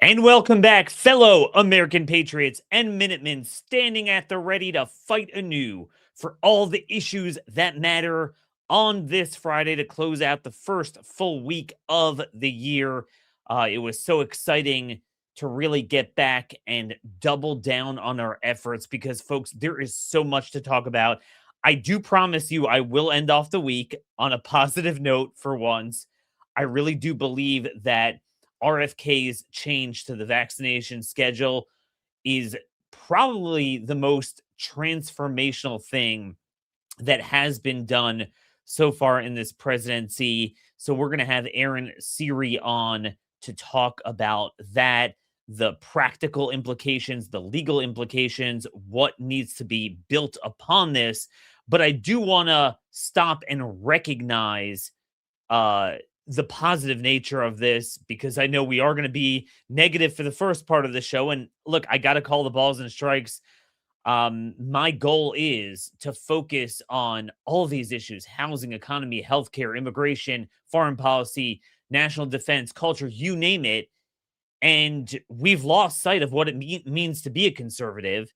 And welcome back, fellow American patriots and Minutemen standing at the ready to fight anew for all the issues that matter on this Friday to close out the first full week of the year. It was so exciting to really get back and double down on our efforts because, folks, there is so much to talk about. I do promise you I will end off the week on a positive note for once. I really do believe that RFK's change to the vaccination schedule is probably the most transformational thing that has been done so far in this presidency. So we're going to have Aaron Siri on to talk about that, the practical implications, the legal implications, what needs to be built upon this. But I do want to stop and recognize uh the positive nature of this because I know we are going to be negative for the first part of the show. And look, I got to call the balls and strikes. My goal is to focus on all these issues: housing, economy, healthcare, immigration, foreign policy, national defense, culture, you name it. And we've lost sight of what it means to be a conservative.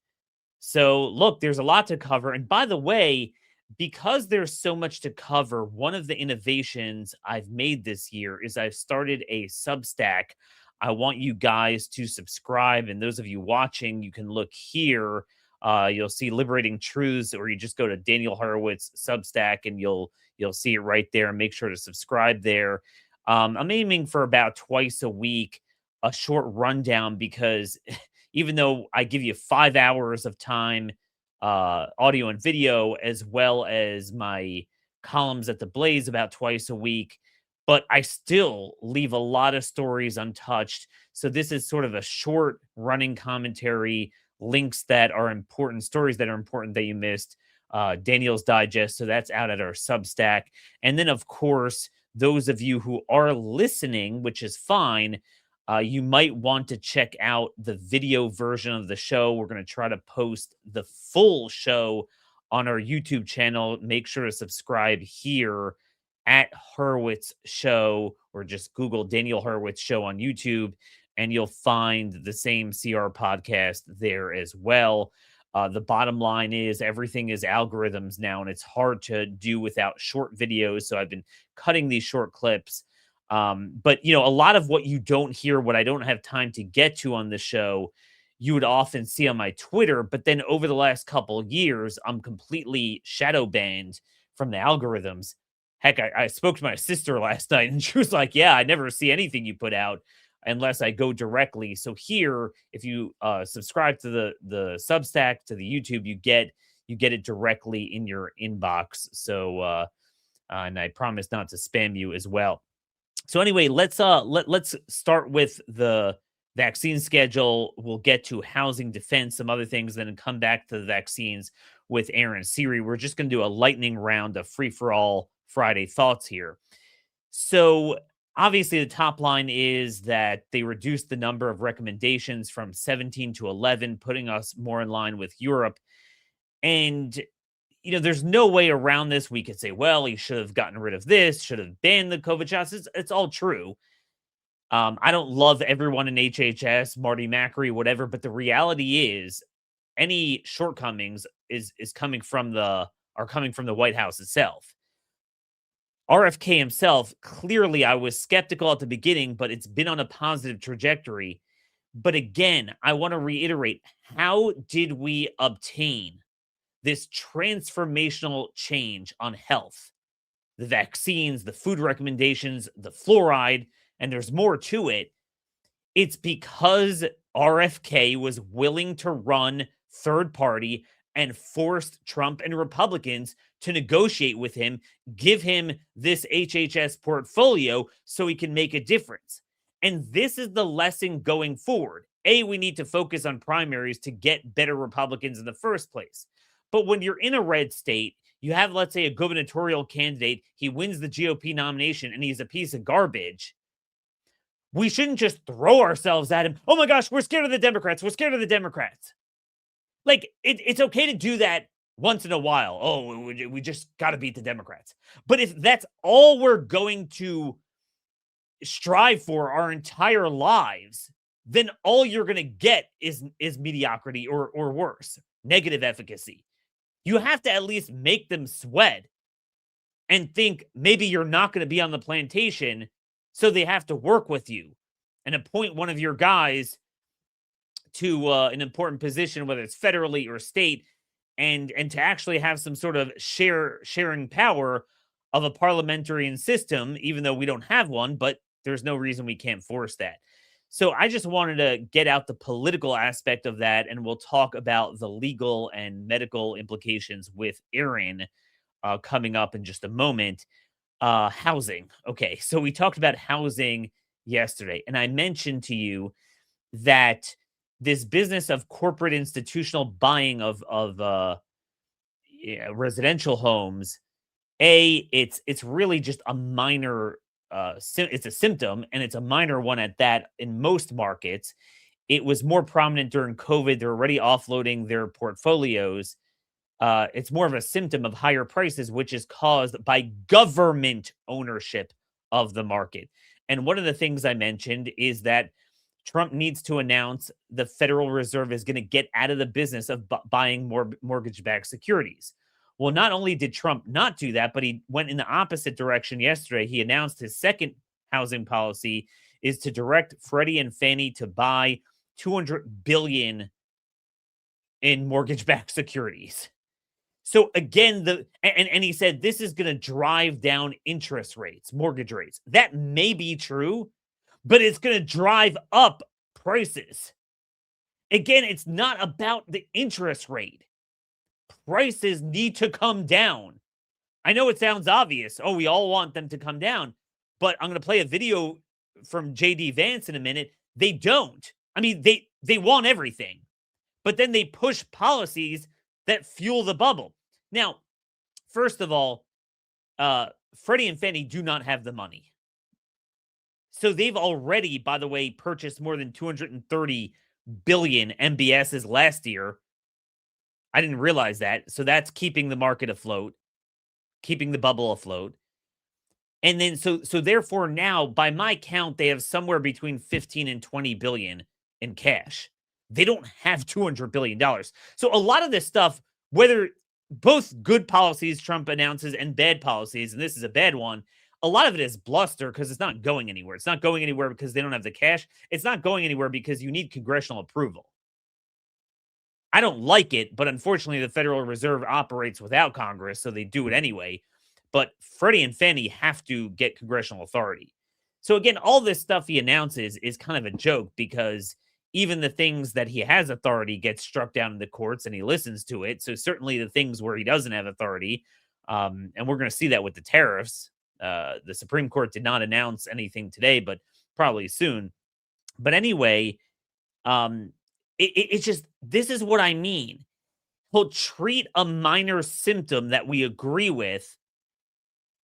So, look, there's a lot to cover. And by the way, because there's so much to cover, one of the innovations I've made this year is I've started a Substack. I want you guys to subscribe. And those of you watching, you can look here. You'll see Liberating Truths, or you just go to Daniel Horowitz Substack and you'll see it right there. Make sure to subscribe there. I'm aiming for about twice a week, a short rundown, because even though I give you 5 hours of time, audio and video, as well as my columns at the Blaze about twice a week, but I still leave a lot of stories untouched. So this is sort of a short running commentary, links that are important, stories that are important that you missed, Daniel's Digest. So that's out at our Substack. And then, of course, those of you who are listening, which is fine, you might want to check out the video version of the show. We're going to try to post the full show on our YouTube channel. Make sure to subscribe here at Horowitz Show, or just Google Daniel Horowitz Show on YouTube, and you'll find the same CR podcast there as well. The bottom line is everything is algorithms now, and it's hard to do without short videos. So I've been cutting these short clips. But, a lot of what you don't hear, what I don't have time to get to on the show, you would often see on my Twitter. But then over the last couple of years, I'm completely shadow banned from the algorithms. Heck, I spoke to my sister last night and she was like, yeah, I never see anything you put out unless I go directly. So here, if you subscribe to the Substack, to the YouTube, you get it directly in your inbox. So and I promise not to spam you as well. So anyway, let's start with the vaccine schedule. We'll get to housing, defense, some other things, then come back to the vaccines with Aaron Siri. We're just going to do a lightning round of free-for-all Friday thoughts here. So obviously the top line is that they reduced the number of recommendations from 17 to 11, putting us more in line with Europe. And there's no way around this. We could say, well, he should have gotten rid of this, should have banned the COVID shots. It's all true. I don't love everyone in HHS, Marty Macri, whatever, but the reality is any shortcomings is coming from the White House itself. RFK himself, clearly, I was skeptical at the beginning, but it's been on a positive trajectory. But again, I want to reiterate, how did we obtain this transformational change on health? The vaccines, the food recommendations, the fluoride, and there's more to it. It's because RFK was willing to run third party and forced Trump and Republicans to negotiate with him, give him this HHS portfolio so he can make a difference. And this is the lesson going forward. We need to focus on primaries to get better Republicans in the first place. But when you're in a red state, you have, let's say, a gubernatorial candidate, he wins the GOP nomination, and he's a piece of garbage. We shouldn't just throw ourselves at him. Oh my gosh, we're scared of the Democrats. We're scared of the Democrats. Like, it's okay to do that once in a while. Oh, we just got to beat the Democrats. But if that's all we're going to strive for our entire lives, then all you're going to get is mediocrity or worse, negative efficacy. You have to at least make them sweat and think maybe you're not going to be on the plantation, so they have to work with you and appoint one of your guys to an important position, whether it's federally or state, and to actually have some sort of sharing power of a parliamentarian system, even though we don't have one, but there's no reason we can't force that. So I just wanted to get out the political aspect of that, and we'll talk about the legal and medical implications with Aaron coming up in just a moment. Housing. Okay, so we talked about housing yesterday, and I mentioned to you that this business of corporate institutional buying of residential homes, it's really just a minor it's a symptom, and it's a minor one at that in most markets. It was more prominent during COVID. They're already offloading their portfolios. It's more of a symptom of higher prices, which is caused by government ownership of the market. And one of the things I mentioned is that Trump needs to announce the Federal Reserve is going to get out of the business of buying more mortgage-backed securities. Well, not only did Trump not do that, but he went in the opposite direction yesterday. He announced his second housing policy is to direct Freddie and Fannie to buy $200 billion in mortgage-backed securities. So again, and he said this is going to drive down interest rates, mortgage rates. That may be true, but it's going to drive up prices. Again, it's not about the interest rate. Prices need to come down. I know it sounds obvious. Oh, we all want them to come down, but I'm going to play a video from JD Vance in a minute. They don't. I mean, they want everything, but then they push policies that fuel the bubble. Now, first of all, Freddie and Fannie do not have the money. So they've already, by the way, purchased more than 230 billion MBSs last year. I didn't realize that. So that's keeping the market afloat, keeping the bubble afloat. And then so therefore now, by my count, they have somewhere between 15 and 20 billion in cash. They don't have $200 billion. So a lot of this stuff, whether both good policies Trump announces and bad policies, and this is a bad one, a lot of it is bluster because it's not going anywhere. It's not going anywhere because they don't have the cash. It's not going anywhere because you need congressional approval. I don't like it, but unfortunately, the Federal Reserve operates without Congress, so they do it anyway. But Freddie and Fannie have to get congressional authority. So again, all this stuff he announces is kind of a joke because even the things that he has authority gets struck down in the courts and he listens to it. So certainly the things where he doesn't have authority, and we're going to see that with the tariffs. The Supreme Court did not announce anything today, but probably soon. But anyway, it's just, this is what I mean. He'll treat a minor symptom that we agree with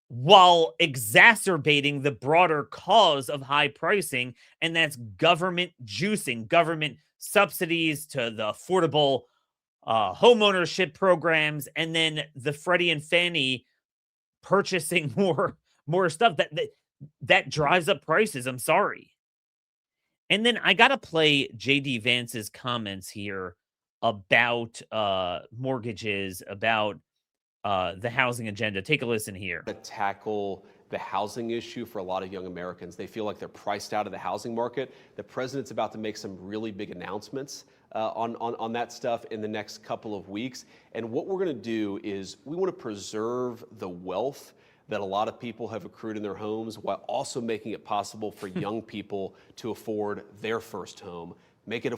while exacerbating the broader cause of high pricing, and that's government juicing, government subsidies to the affordable homeownership programs, and then the Freddie and Fannie purchasing more stuff that drives up prices. I'm sorry. And then I got to play JD Vance's comments here about mortgages, about the housing agenda. Take a listen here. To tackle the housing issue for a lot of young Americans. They feel like they're priced out of the housing market. The president's about to make some really big announcements on that stuff in the next couple of weeks. And what we're going to do is we want to preserve the wealth that a lot of people have accrued in their homes while also making it possible for young people to afford their first home. Make it.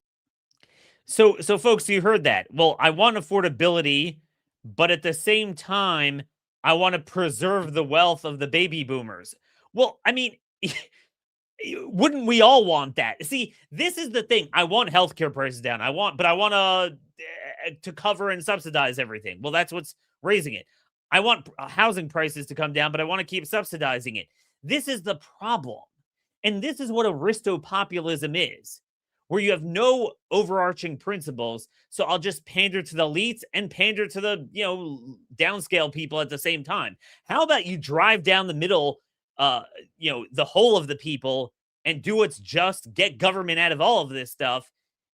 So folks, you heard that. Well, I want affordability, but at the same time, I want to preserve the wealth of the baby boomers. Well, I mean, wouldn't we all want that? See, this is the thing. I want healthcare prices down. I want to cover and subsidize everything. Well, that's what's raising it. I want housing prices to come down, but I want to keep subsidizing it. This is the problem. And this is what aristopopulism is, where you have no overarching principles. So I'll just pander to the elites and pander to the, downscale people at the same time. How about you drive down the middle, the whole of the people, and do what's just, get government out of all of this stuff,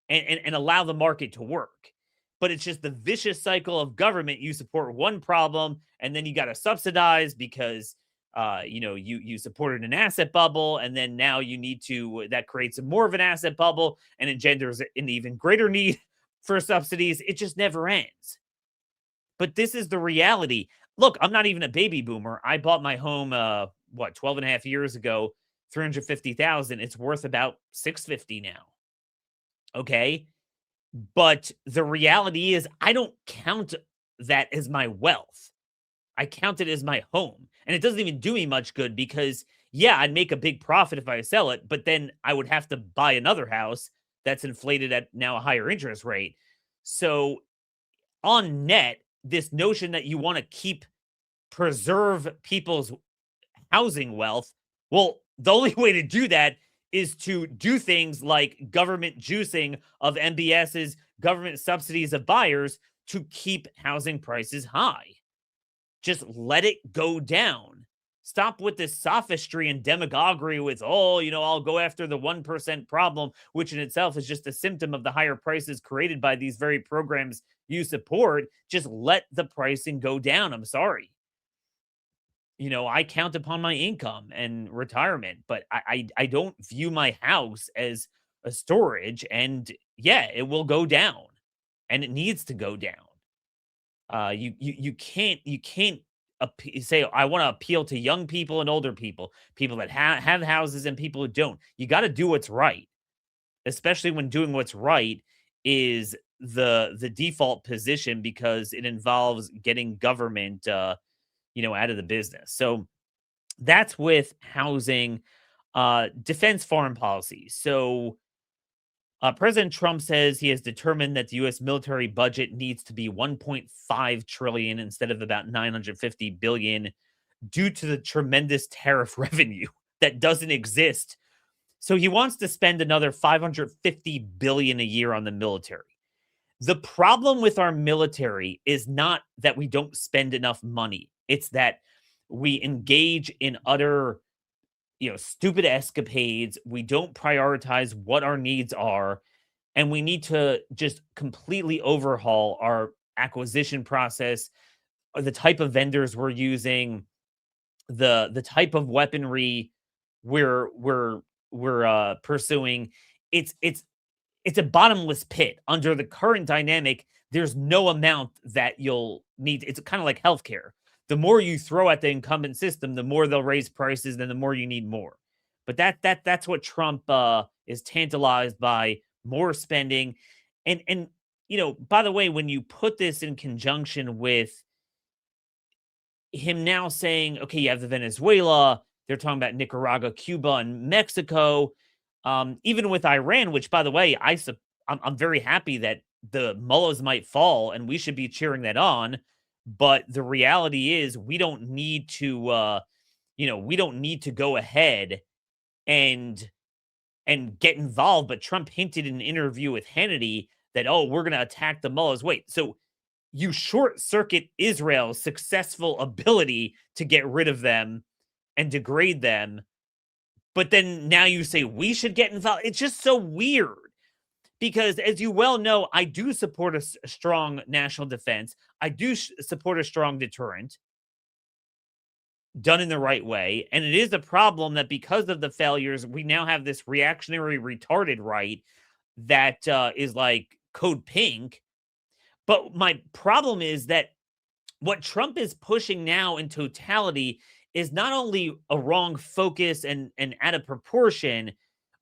and allow the market to work. But it's just the vicious cycle of government. You support one problem, and then you got to subsidize because you supported an asset bubble, and then now you need to, that creates more of an asset bubble and engenders an even greater need for subsidies. It just never ends. But this is the reality. Look, I'm not even a baby boomer. I bought my home 12 and a half years ago, 350,000. It's worth about 650 now. Okay? But the reality is I don't count that as my wealth. I count it as my home. And it doesn't even do me much good because, yeah, I'd make a big profit if I sell it, but then I would have to buy another house that's inflated at now a higher interest rate. So on net, this notion that you want to preserve people's housing wealth, well, the only way to do that is to do things like government juicing of MBSs, government subsidies of buyers to keep housing prices high. Just let it go down. Stop with this sophistry and demagoguery with, I'll go after the 1% problem, which in itself is just a symptom of the higher prices created by these very programs you support. Just let the pricing go down. I'm sorry. I count upon my income and retirement, but I don't view my house as a storage. And yeah, it will go down, and it needs to go down. You can't say, I want to appeal to young people and older people, people that have houses and people who don't. You got to do what's right, especially when doing what's right is the default position, because it involves getting government out of the business. So that's with housing. Defense, foreign policy. So President Trump says he has determined that the U.S. military budget needs to be 1.5 trillion instead of about 950 billion due to the tremendous tariff revenue that doesn't exist. So he wants to spend another 550 billion a year on the military. The problem with our military is not that we don't spend enough money. It's that we engage in utter stupid escapades. We don't prioritize what our needs are. And we need to just completely overhaul our acquisition process, or the type of vendors we're using, the type of weaponry we're pursuing. It's a bottomless pit. Under the current dynamic, there's no amount that you'll need. It's kind of like healthcare. The more you throw at the incumbent system, the more they'll raise prices, and the more you need more. But that's what Trump is tantalized by, more spending. And by the way, when you put this in conjunction with him now saying, okay, you have the Venezuela, they're talking about Nicaragua, Cuba, and Mexico, even with Iran, which, by the way, I'm very happy that the mullahs might fall, and we should be cheering that on. But the reality is, we don't need to, go ahead and get involved. But Trump hinted in an interview with Hannity that, we're going to attack the mullahs. Wait, so you short circuit Israel's successful ability to get rid of them and degrade them, but then now you say we should get involved? It's just so weird. Because, as you well know, I do support a strong national defense. I do support a strong deterrent done in the right way. And it is a problem that because of the failures, we now have this reactionary, retarded right that is like code pink. But my problem is that what Trump is pushing now in totality is not only a wrong focus and out of proportion,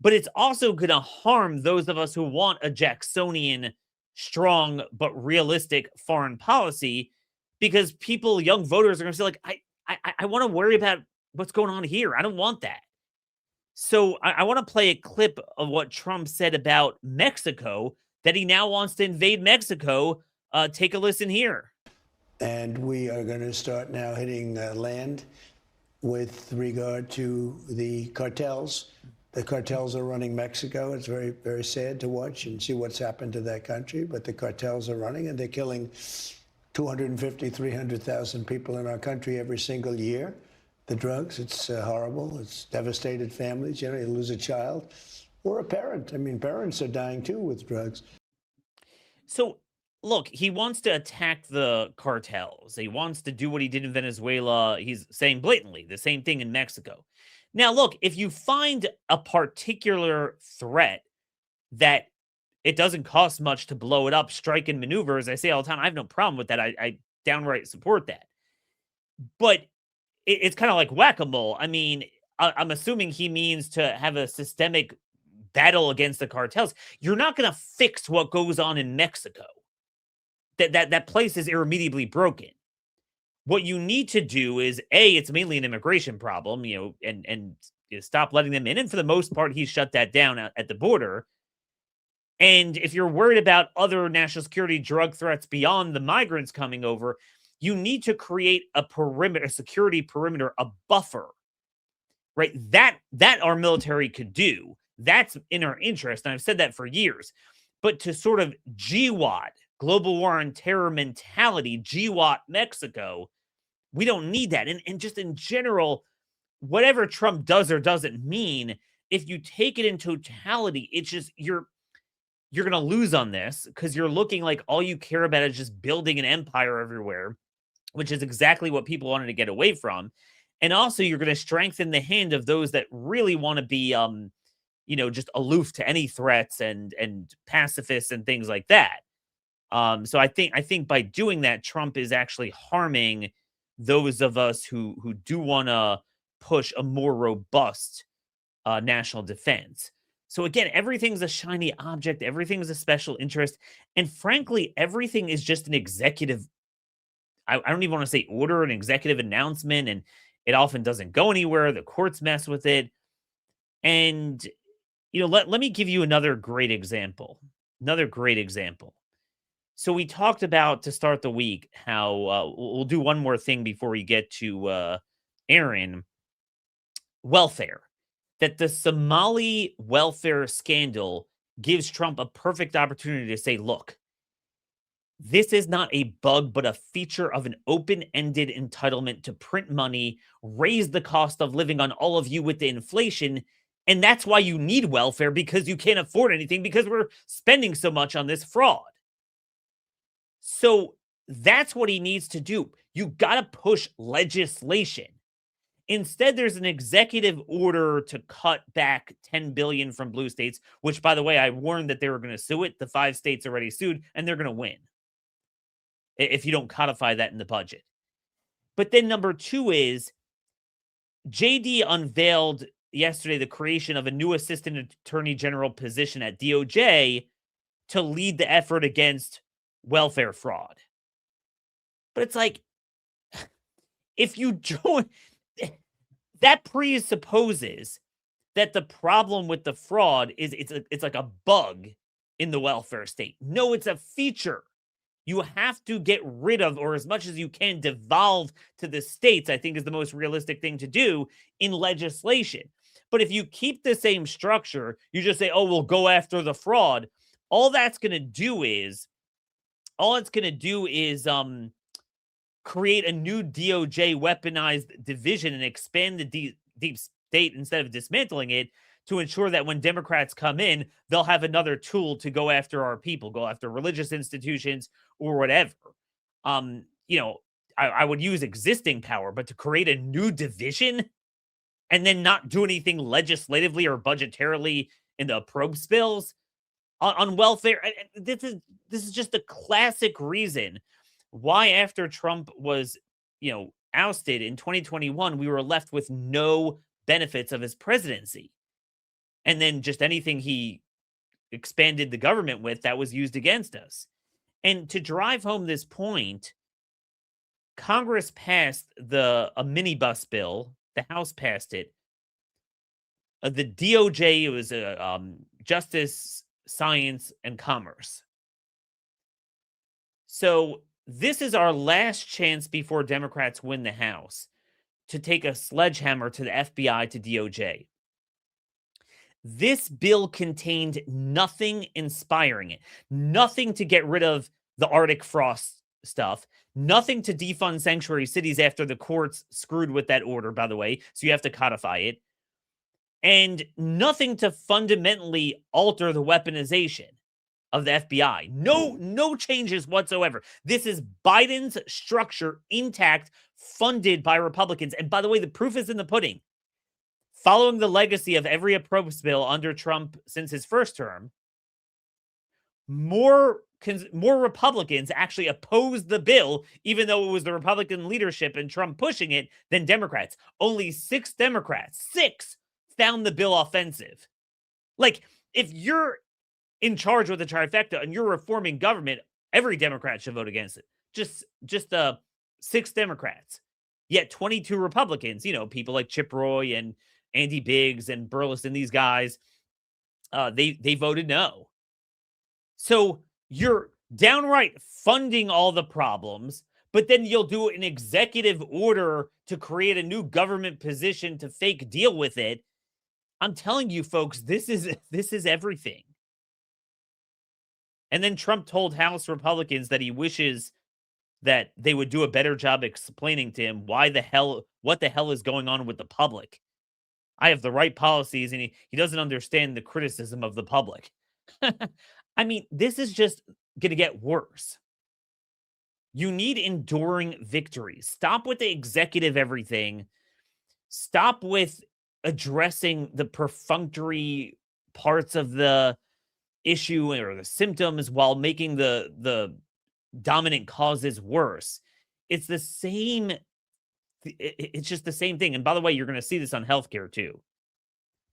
but it's also going to harm those of us who want a Jacksonian, strong but realistic foreign policy, because young voters are going to say, like, I want to worry about what's going on here. I don't want that. So I want to play a clip of what Trump said about Mexico, that he now wants to invade Mexico. Take a listen here. And we are going to start now hitting land with regard to the cartels. The cartels are running Mexico. It's very, very sad to watch and see what's happened to that country. But the cartels are running, and they're killing 250, 300,000 people in our country every single year. the drugs. It's horrible. It's devastated families. You know, you lose a child or a parent. I mean, parents are dying too with drugs. So, look, he wants to attack the cartels. He wants to do what he did in Venezuela. He's saying blatantly the same thing in Mexico. Now, look, if you find a particular threat that it doesn't cost much to blow it up, strike and maneuver, as I say all the time, I have no problem with that. I downright support that. But it's kind of like whack-a-mole. I mean, I'm assuming he means to have a systemic battle against the cartels. You're not going to fix what goes on in Mexico. That place is irremediably broken. What you need to do is, A, it's mainly an immigration problem, and stop letting them in. And for the most part, he shut that down at the border. And if you're worried about other national security drug threats beyond the migrants coming over, you need to create a perimeter, a security perimeter, a buffer, right? That our military could do. That's in our interest. And I've said that for years. But to sort of GWOT, global war on terror mentality, GWOT Mexico, we don't need that. And just in general, whatever Trump does or doesn't mean, if you take it in totality, it's just you're going to lose on this because you're looking like all you care about is just building an empire everywhere, which is exactly what people wanted to get away from. And also you're going to strengthen the hand of those that really want to be, just aloof to any threats and pacifists and things like that. So I think by doing that, Trump is actually harming those of us who do want to push a more robust national defense. So again, everything's a shiny object. Everything's a special interest. And frankly, everything is just an executive. I don't even want to say order, an executive announcement. And it often doesn't go anywhere. The courts mess with it. And, let me give you another great example. So we talked about, to start the week, how we'll do one more thing before we get to Aaron, welfare. That the Somali welfare scandal gives Trump a perfect opportunity to say, look, this is not a bug, but a feature of an open-ended entitlement to print money, raise the cost of living on all of you with the inflation. And that's why you need welfare, because you can't afford anything because we're spending so much on this fraud. So that's what he needs to do. You got to push legislation. Instead, there's an executive order to cut back $10 billion from blue states, which, by the way, I warned that they were going to sue it. The 5 states already sued, and they're going to win if you don't codify that in the budget. But then number 2 is JD unveiled yesterday the creation of a new assistant attorney general position at DOJ to lead the effort against welfare fraud. But it's like, if you join, that presupposes that the problem with the fraud is it's like a bug in the welfare state. No, it's a feature. You have to get rid of, or as much as you can, devolve to the states, I think is the most realistic thing to do in legislation. But if you keep the same structure, you just say, oh, we'll go after the fraud. All it's going to do is create a new DOJ weaponized division and expand the deep state instead of dismantling it, to ensure that when Democrats come in, they'll have another tool to go after our people, go after religious institutions or whatever. I would use existing power, but to create a new division and then not do anything legislatively or budgetarily in the probe bills on welfare, this is just a classic reason why, after Trump was, ousted in 2021, we were left with no benefits of his presidency. And then just anything he expanded the government with, that was used against us. And to drive home this point, Congress passed a minibus bill. The House passed it. The DOJ, it was Justice, Science, and Commerce. So this is our last chance before Democrats win the House to take a sledgehammer to the FBI, to DOJ. This bill contained nothing inspiring it, nothing to get rid of the Arctic frost stuff. Nothing to defund sanctuary cities after the courts screwed with that order, by the way. So you have to codify it. And nothing to fundamentally alter the weaponization of the FBI. No changes whatsoever. This is Biden's structure intact, funded by Republicans. And by the way, the proof is in the pudding. Following the legacy of every appropriations bill under Trump since his first term, more Republicans actually opposed the bill, even though it was the Republican leadership and Trump pushing it, than Democrats. Only 6 Democrats, 6, found the bill offensive. Like, if you're in charge with the trifecta and you're reforming government, every Democrat should vote against it. Just 6 Democrats. Yet 22 Republicans, people like Chip Roy and Andy Biggs and Burleson, these guys, they voted no. So you're downright funding all the problems, but then you'll do an executive order to create a new government position to fake deal with it. I'm telling you, folks, this is everything. And then Trump told House Republicans that he wishes that they would do a better job explaining to him what the hell is going on with the public. I have the right policies, and he doesn't understand the criticism of the public. I mean, this is just going to get worse. You need enduring victories. Stop with the executive everything. Stop with addressing the perfunctory parts of the issue or the symptoms while making the dominant causes worse. It's the same. It's just the same thing. And by the way, you're going to see this on healthcare too.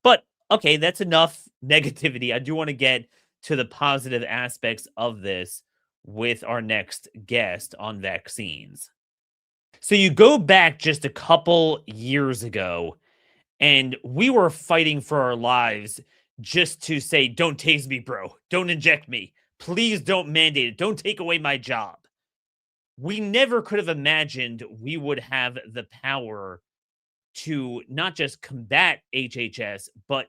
But okay, that's enough negativity. I do want to get to the positive aspects of this with our next guest on vaccines. So you go back just a couple years ago, and we were fighting for our lives just to say, don't tase me, bro. Don't inject me. Please don't mandate it. Don't take away my job. We never could have imagined we would have the power to not just combat HHS, but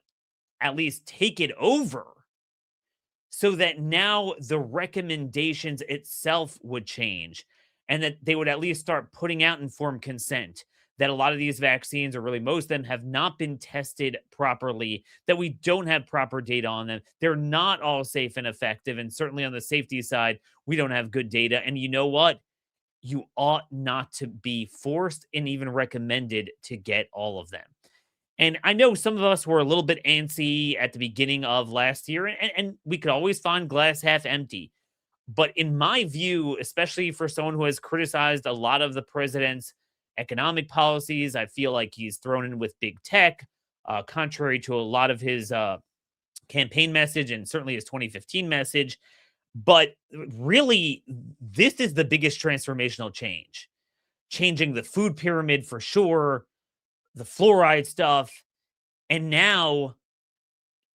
at least take it over, so that now the recommendations itself would change and that they would at least start putting out informed consent, that a lot of these vaccines, or really most of them, have not been tested properly, that we don't have proper data on them. They're not all safe and effective. And certainly on the safety side, we don't have good data. And you know what? You ought not to be forced and even recommended to get all of them. And I know some of us were a little bit antsy at the beginning of last year, and we could always find glass half empty. But in my view, especially for someone who has criticized a lot of the president's economic policies, I feel like he's thrown in with big tech, contrary to a lot of his campaign message and certainly his 2015 message. But really, this is the biggest transformational change. Changing the food pyramid for sure, the fluoride stuff. And now,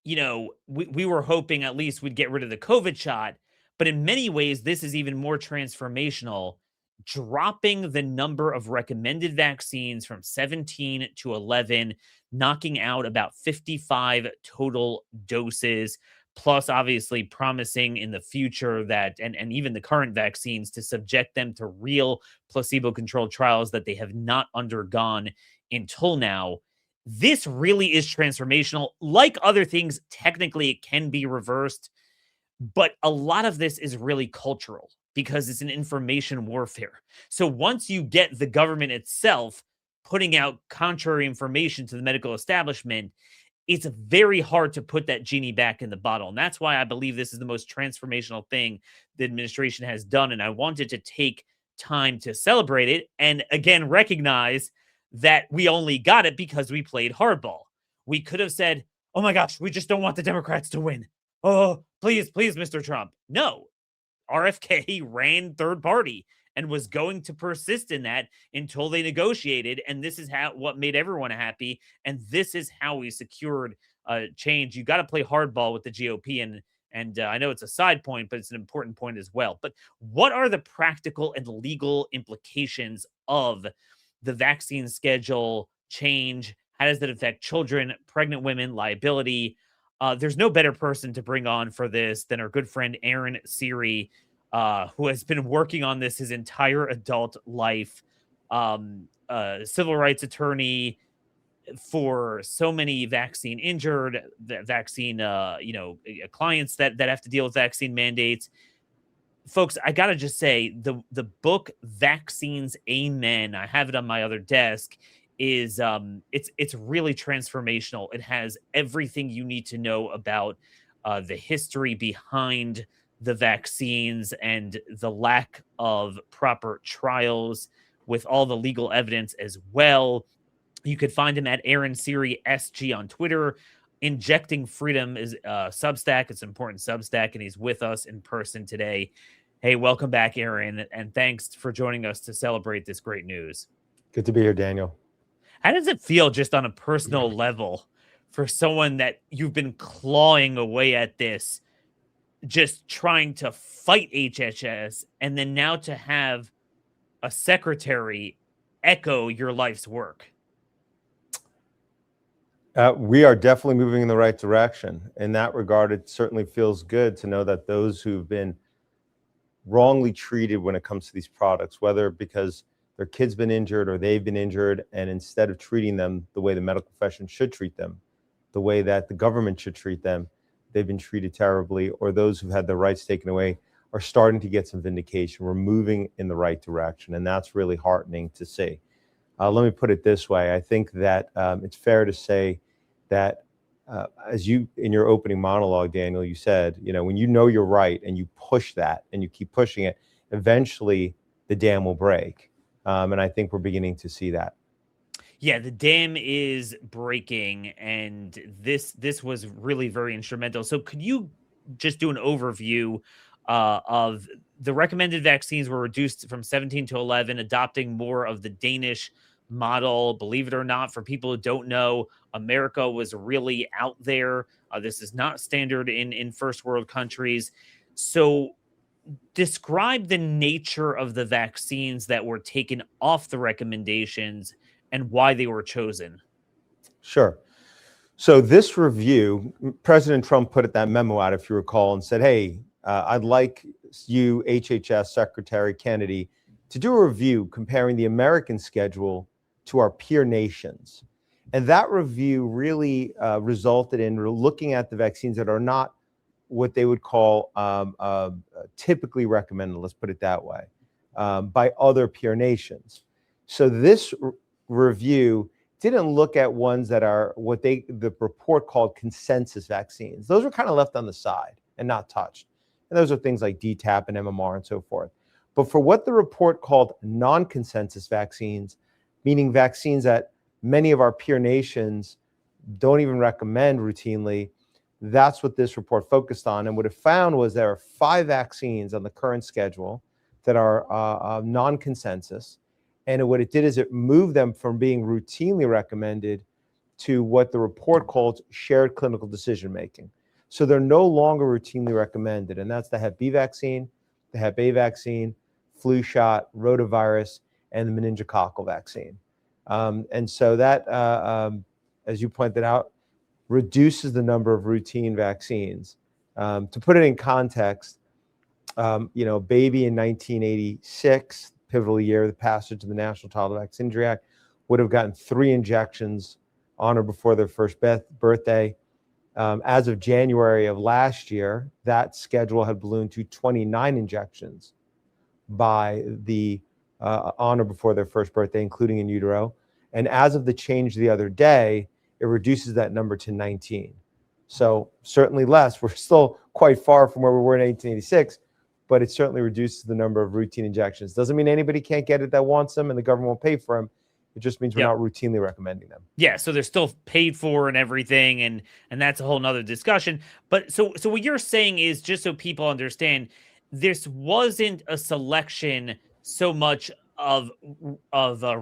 we were hoping at least we'd get rid of the COVID shot. But in many ways, this is even more transformational, dropping the number of recommended vaccines from 17 to 11, knocking out about 55 total doses, plus obviously promising in the future that, and even the current vaccines, to subject them to real placebo-controlled trials that they have not undergone until now. This really is transformational. Like other things, technically it can be reversed, but a lot of this is really cultural because it's an information warfare. So once you get the government itself putting out contrary information to the medical establishment, it's very hard to put that genie back in the bottle. And that's why I believe this is the most transformational thing the administration has done. And I wanted to take time to celebrate it and again recognize that we only got it because we played hardball. We could have said, oh my gosh, we just don't want the Democrats to win. Oh, please, Mr. Trump. No, RFK ran third party and was going to persist in that until they negotiated. And this is what made everyone happy. And this is how we secured change. You got to play hardball with the GOP. And I know it's a side point, but it's an important point as well. But what are the practical and legal implications of the vaccine schedule change? How does that affect children, pregnant women, liability? There's no better person to bring on for this than our good friend Aaron Siri. who has been working on this his entire adult life, civil rights attorney for so many vaccine injured, vaccine, clients that have to deal with vaccine mandates. Folks, I gotta just say the book Vaccines Amen, I have it on my other desk, is it's really transformational. It has everything you need to know about the history behind the vaccines and the lack of proper trials with all the legal evidence as well. You could find him at Aaron Siri SG on Twitter. Injecting Freedom is Substack. It's an important Substack, and he's with us in person today. Hey, welcome back, Aaron, and thanks for joining us to celebrate this great news. Good to be here, Daniel. How does it feel just on a personal level for someone that you've been clawing away at this, just trying to fight HHS, and then now to have a secretary echo your life's work? We are definitely moving in the right direction. In that regard, it certainly feels good to know that those who've been wrongly treated when it comes to these products, whether because their kid's been injured or they've been injured, and instead of treating them the way the medical profession should treat them, the way that the government should treat them, they've been treated terribly, or those who've had their rights taken away are starting to get some vindication. We're moving in the right direction, and that's really heartening to see. Let me put it this way. I think that it's fair to say that as you, in your opening monologue, Daniel, you said, when you know you're right and you push that and you keep pushing it, eventually the dam will break. And I think we're beginning to see that. Yeah, the dam is breaking, and this was really very instrumental. So could you just do an overview of the recommended vaccines were reduced from 17 to 11, adopting more of the Danish model? Believe it or not, for people who don't know, America was really out there. This is not standard in first world countries. So describe the nature of the vaccines that were taken off the recommendations and why they were chosen. Sure. So this review, President Trump put that memo out, if you recall, and said, hey, I'd like you, HHS Secretary Kennedy, to do a review comparing the American schedule to our peer nations. And that review really resulted in looking at the vaccines that are not what they would call typically recommended, let's put it that way, by other peer nations. So this review didn't look at ones that are what the report called consensus vaccines. Those were kind of left on the side and not touched. And those are things like DTaP and MMR and so forth. But for what the report called non-consensus vaccines, meaning vaccines that many of our peer nations don't even recommend routinely, that's what this report focused on. And what it found was there are 5 vaccines on the current schedule that are non-consensus. And what it did is it moved them from being routinely recommended to what the report called shared clinical decision-making. So they're no longer routinely recommended. And that's the Hep B vaccine, the Hep A vaccine, flu shot, rotavirus, and the meningococcal vaccine. And so that, as you pointed out, reduces the number of routine vaccines. To put it in context, baby in 1986, pivotal year, the passage of the National Child Vaccine Injury Act, would have gotten 3 injections on or before their first birthday. As of January of last year, that schedule had ballooned to 29 injections by the on or before their first birthday, including in utero. And as of the change the other day, it reduces that number to 19. So certainly less. We're still quite far from where we were in 1886, but it certainly reduces the number of routine injections. Doesn't mean anybody can't get it that wants them and the government won't pay for them. It just means we're not routinely recommending them. Yeah, so they're still paid for and everything, and that's a whole nother discussion. But so what you're saying is, just so people understand, this wasn't a selection so much of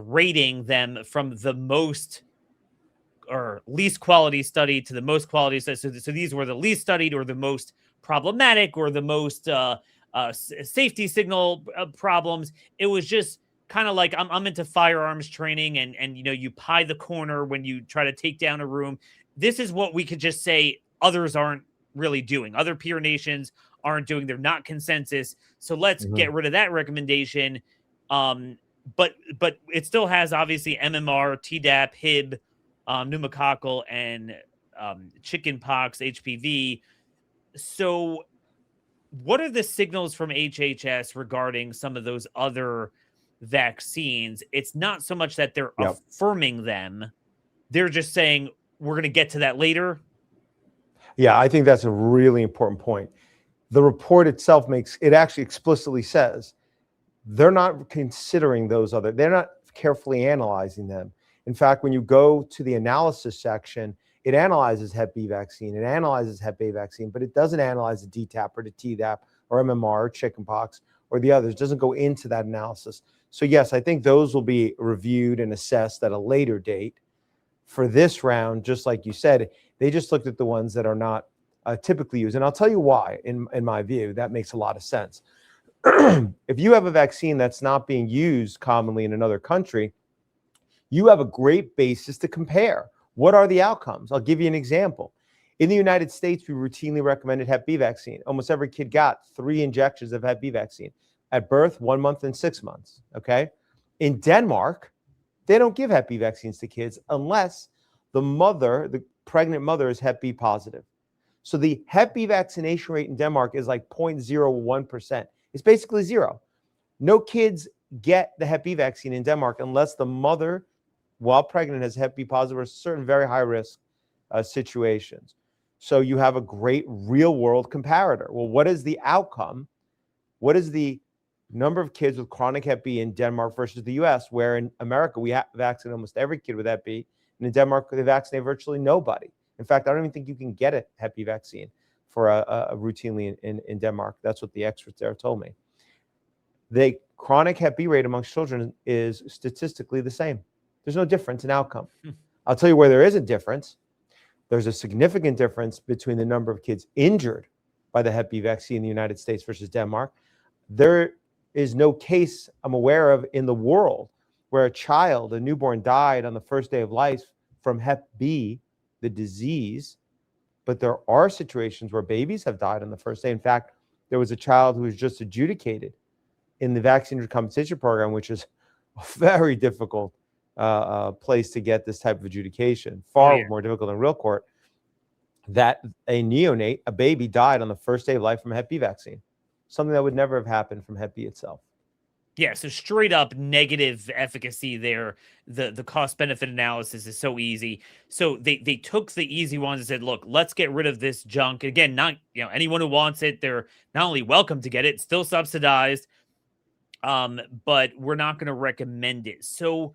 rating them from the most or least quality study to the most quality study. So these were the least studied or the most problematic or the most safety signal problems. It was just kind of like I'm into firearms training, and you pie the corner when you try to take down a room. This is what we could just say others aren't really doing. Other peer nations aren't doing. They're not consensus. So let's Mhm. get rid of that recommendation. But it still has obviously MMR, Tdap, Hib, pneumococcal, and chickenpox, HPV. So what are the signals from HHS regarding some of those other vaccines? It's not so much that they're Yep. affirming them. They're just saying, we're going to get to that later. Yeah, I think that's a really important point. The report itself actually explicitly says they're not considering they're not carefully analyzing them. In fact, when you go to the analysis section, it analyzes Hep B vaccine, it analyzes Hep A vaccine, but it doesn't analyze the DTaP or the Tdap or MMR or chickenpox or the others. It doesn't go into that analysis. So yes, I think those will be reviewed and assessed at a later date. For this round, just like you said, they just looked at the ones that are not typically used. And I'll tell you why, in my view, that makes a lot of sense. If you have a vaccine that's not being used commonly in another country, you have a great basis to compare. What are the outcomes? I'll give you an example. In the United States, we routinely recommended Hep B vaccine. Almost every kid got 3 injections of Hep B vaccine at birth, 1 month, and 6 months. Okay. In Denmark, they don't give Hep B vaccines to kids unless the pregnant mother is Hep B positive. So the Hep B vaccination rate in Denmark is like 0.01%. It's basically zero. No kids get the Hep B vaccine in Denmark unless the mother, while pregnant, has Hep B positive or certain very high risk situations. So you have a great real world comparator. Well, what is the outcome? What is the number of kids with chronic Hep B in Denmark versus the US, where in America we vaccinate almost every kid with Hep B, and in Denmark they vaccinate virtually nobody. In fact, I don't even think you can get a Hep B vaccine for a routinely in Denmark. That's what the experts there told me. The chronic Hep B rate amongst children is statistically the same. There's no difference in outcome. I'll tell you where there is a difference. There's a significant difference between the number of kids injured by the Hep B vaccine in the United States versus Denmark. There is no case I'm aware of in the world where a newborn, died on the first day of life from Hep B, the disease. But there are situations where babies have died on the first day. In fact, there was a child who was just adjudicated in the vaccine compensation program, which is a very difficult place to get this type of adjudication, far more difficult than real court, that a neonate, a baby, died on the first day of life from a Hep B vaccine, something that would never have happened from Hep B itself. Yeah, so straight up negative efficacy there. The cost benefit analysis is so easy. So they took the easy ones and said, look, let's get rid of this junk. Again, not anyone who wants it, they're not only welcome to get it, still subsidized, but we're not going to recommend it. So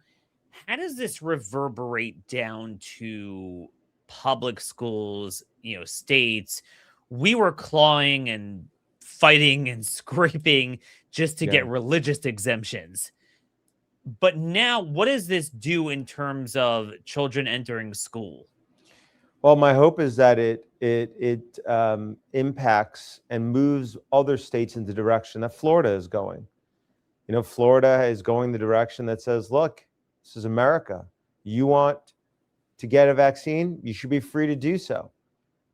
how does this reverberate down to public schools, states? We were clawing and fighting and scraping just to get religious exemptions. But now, what does this do in terms of children entering school? Well, my hope is that it impacts and moves other states in the direction that Florida is going. Florida is going the direction that says, look, this is America. You want to get a vaccine, you should be free to do so.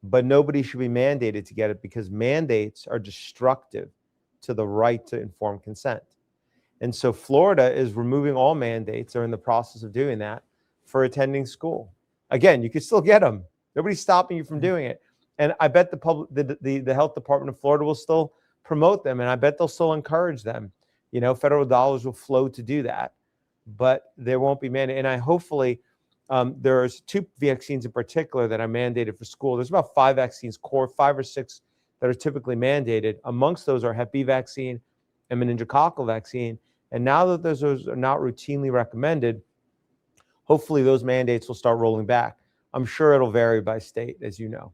But nobody should be mandated to get it, because mandates are destructive to the right to informed consent. And so Florida is removing all mandates, or in the process of doing that, for attending school. Again, you can still get them. Nobody's stopping you from doing it. And I bet the health department of Florida will still promote them, and I bet they'll still encourage them. Federal dollars will flow to do that, but there won't be mandated. And hopefully there's 2 vaccines in particular that are mandated for school. There's about 5 vaccines, 5 or 6 that are typically mandated. Amongst those are Hep B vaccine and meningococcal vaccine. And now that those are not routinely recommended, hopefully those mandates will start rolling back. I'm sure it'll vary by state, as you know.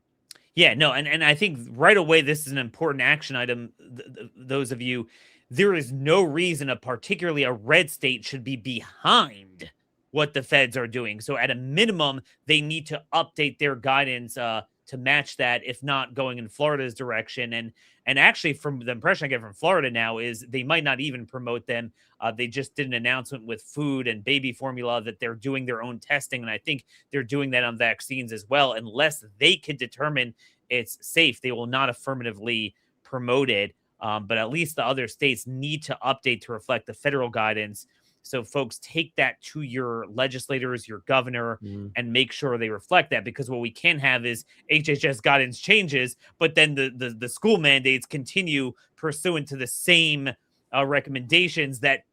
Yeah, no, and I think right away this is an important action item. Those of you, there is no reason particularly a red state should be behind what the feds are doing. So at a minimum, they need to update their guidance to match that, if not going in Florida's direction. And actually, from the impression I get from Florida now is they might not even promote them. They just did an announcement with food and baby formula that they're doing their own testing. And I think they're doing that on vaccines as well, unless they can determine it's safe. They will not affirmatively promote it. But at least the other states need to update to reflect the federal guidance. So folks, take that to your legislators, your governor, and make sure they reflect that, because what we can have is HHS guidance changes, but then the school mandates continue pursuant to the same recommendations that,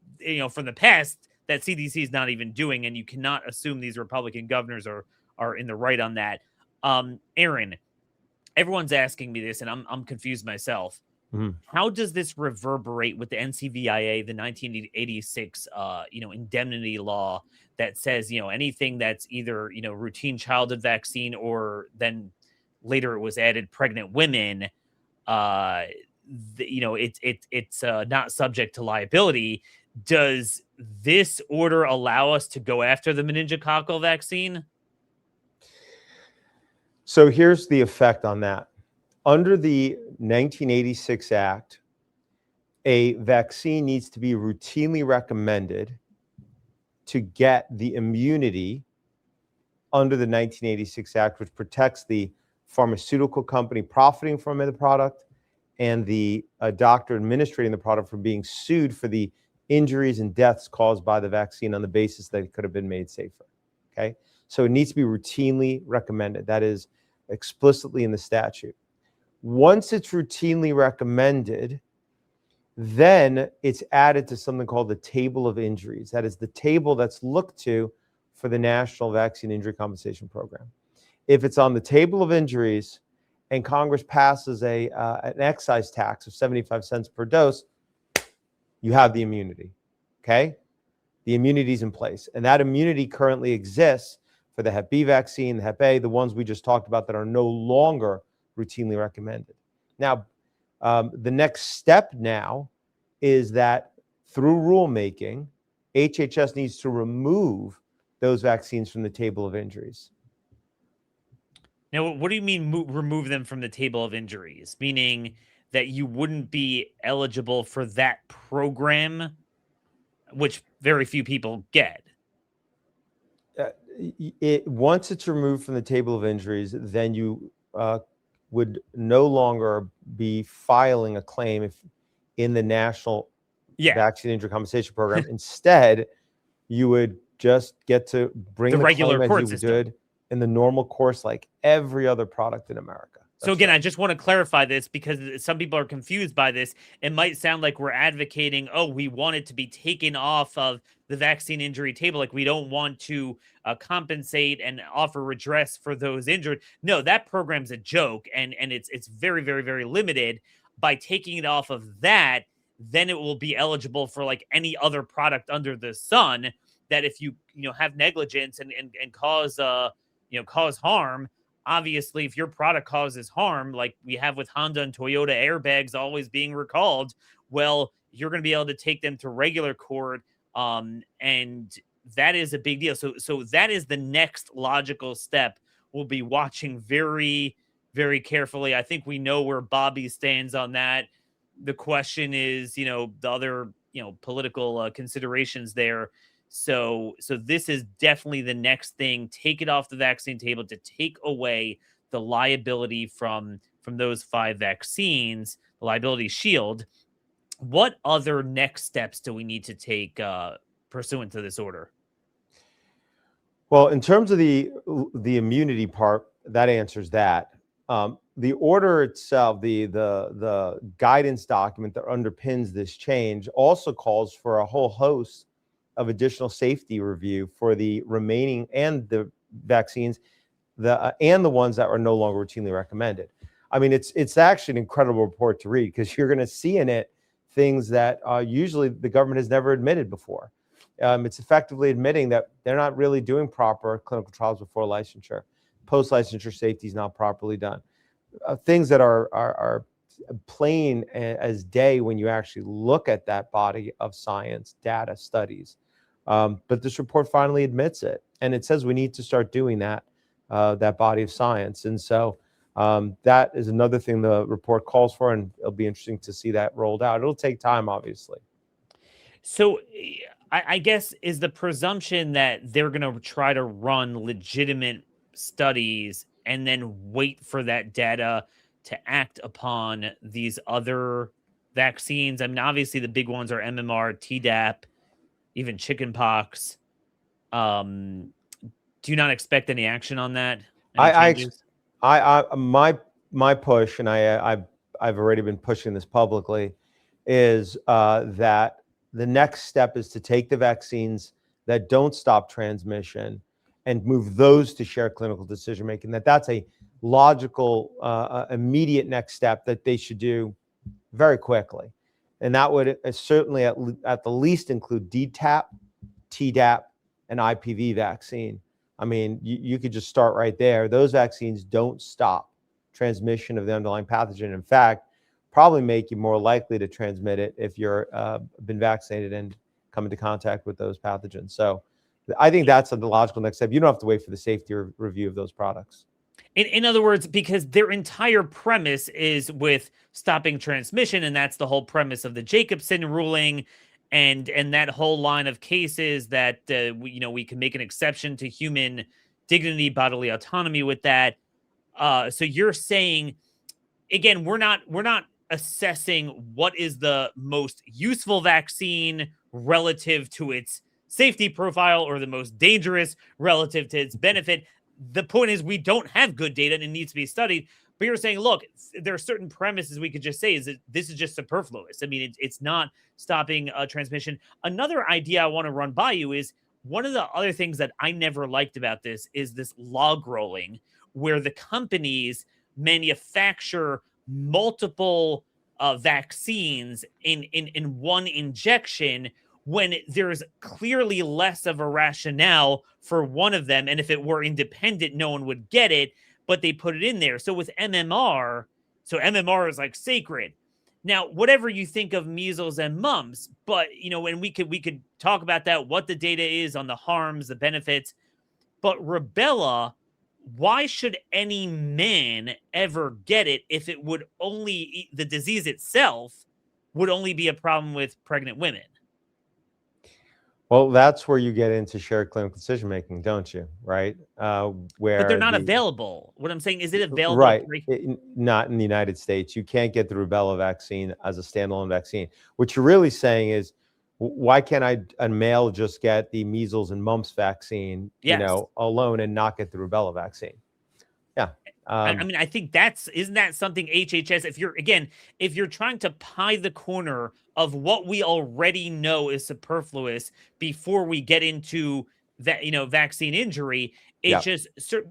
from the past that CDC is not even doing, and you cannot assume these Republican governors are in the right on that. Aaron, everyone's asking me this, and I'm confused myself. How does this reverberate with the NCVIA, the 1986, indemnity law that says, anything that's either, routine childhood vaccine, or then later it was added pregnant women, it's not subject to liability. Does this order allow us to go after the meningococcal vaccine? So here's the effect on that. Under the 1986 Act, a vaccine needs to be routinely recommended to get the immunity under the 1986 Act, which protects the pharmaceutical company profiting from the product and the doctor administrating the product from being sued for the injuries and deaths caused by the vaccine on the basis that it could have been made safer. Okay, so it needs to be routinely recommended. That is explicitly in the statute. Once it's routinely recommended, then it's added to something called the table of injuries. That is the table that's looked to for the National Vaccine Injury Compensation Program. If it's on the table of injuries and Congress passes an excise tax of 75 cents per dose, you have the immunity, okay? The immunity is in place. And that immunity currently exists for the Hep B vaccine, the Hep A, the ones we just talked about that are no longer routinely recommended. Now, the next step now is that through rulemaking, HHS needs to remove those vaccines from the table of injuries. Now, what do you mean remove them from the table of injuries? Meaning that you wouldn't be eligible for that program, which very few people get. Once it's removed from the table of injuries, then you would no longer be filing a claim in the National Vaccine Injury Compensation Program. Instead, you would just get to bring the regular claim court as you system would in the normal course, like every other product in America. So again, I just want to clarify this because some people are confused by this. It might sound like we're advocating, we want it to be taken off of the vaccine injury table. Like we don't want to compensate and offer redress for those injured. No, that program's a joke, and it's very, very, very limited. By taking it off of that, then it will be eligible for like any other product under the sun. That if you have negligence and cause cause harm. Obviously, if your product causes harm, like we have with Honda and Toyota airbags always being recalled, well, you're going to be able to take them to regular court, and that is a big deal. So that is the next logical step. We'll be watching very, very carefully. I think we know where Bobby stands on that. The question is, the other, political considerations there. So this is definitely the next thing. Take it off the vaccine table to take away the liability from those 5 vaccines, the liability shield. What other next steps do we need to take pursuant to this order? Well, in terms of the immunity part, that answers that. The order itself, the guidance document that underpins this change also calls for a whole host of additional safety review for the remaining and the vaccines, and the ones that are no longer routinely recommended. I mean, it's actually an incredible report to read because you're going to see in it things that usually the government has never admitted before. It's effectively admitting that they're not really doing proper clinical trials before licensure. Post-licensure safety is not properly done. Things that are plain as day when you actually look at that body of science, data, studies. But this report finally admits it. And it says we need to start doing that body of science. And so that is another thing the report calls for, and it'll be interesting to see that rolled out. It'll take time, obviously. So I guess is the presumption that they're going to try to run legitimate studies and then wait for that data to act upon these other vaccines? I mean, obviously the big ones are MMR, Tdap, even chickenpox. Do you not expect any action on that? Any changes? My push, and I've already been pushing this publicly, is that the next step is to take the vaccines that don't stop transmission and move those to shared clinical decision making. That's a logical, immediate next step that they should do very quickly, and that would certainly at the least include DTaP, Tdap, and IPV vaccine. I mean, you could just start right there. Those vaccines don't stop transmission of the underlying pathogen. In fact, probably make you more likely to transmit it if you're been vaccinated and come into contact with those pathogens. So I think that's the logical next step. You don't have to wait for the safety review of those products. In other words, because their entire premise is with stopping transmission, and that's the whole premise of the Jacobson ruling, and that whole line of cases that we can make an exception to human dignity, bodily autonomy with that. So you're saying, again, we're not assessing what is the most useful vaccine relative to its safety profile or the most dangerous relative to its benefit. The point is we don't have good data and it needs to be studied. But you're saying, look, there are certain premises we could just say is that this is just superfluous. I mean, it's not stopping transmission. Another idea I want to run by you is one of the other things that I never liked about this is this log rolling, where the companies manufacture multiple vaccines in one injection when there's clearly less of a rationale for one of them. And if it were independent, no one would get it, but they put it in there. So with MMR, so MMR is like sacred. Now, whatever you think of measles and mumps, but and we could talk about that, what the data is on the harms, the benefits, but rubella, why should any man ever get it if it would only, the disease itself would only be a problem with pregnant women? Well, that's where you get into shared clinical decision making, don't you? Right? Where but they're not available. What I'm saying is, it available? Right. Not in the United States. You can't get the rubella vaccine as a standalone vaccine. What you're really saying is, why can't a male just get the measles and mumps vaccine, alone and not get the rubella vaccine? Yeah. I mean, I think isn't that something HHS, if you're trying to pie the corner of what we already know is superfluous before we get into that, vaccine injury, it's just,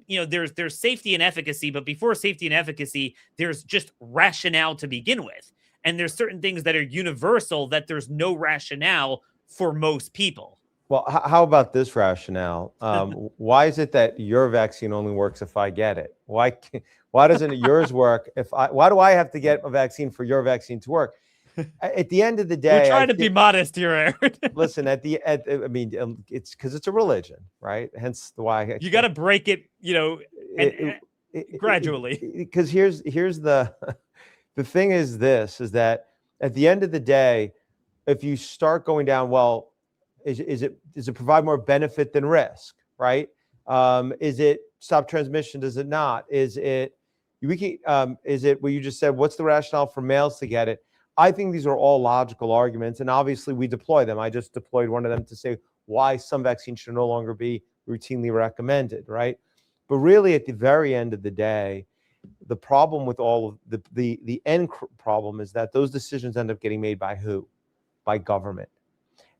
there's safety and efficacy, but before safety and efficacy, there's just rationale to begin with. And there's certain things that are universal that there's no rationale for most people. Well, how about this rationale? Why is it that your vaccine only works if I get it? Why doesn't yours work why do I have to get a vaccine for your vaccine to work? At the end of the day, we're trying to be modest here, Aaron. Listen, it's because it's a religion, right? Hence why you got to break it, gradually. Because here's the thing is that at the end of the day, if you start going down, well, does it provide more benefit than risk, right? Is it stop transmission? Does it not? Is it what you just said? What's the rationale for males to get it? I think these are all logical arguments, and obviously we deploy them. I just deployed one of them to say why some vaccines should no longer be routinely recommended, right? But really, at the very end of the day, the problem with all of the end problem is that those decisions end up getting made by who? By government.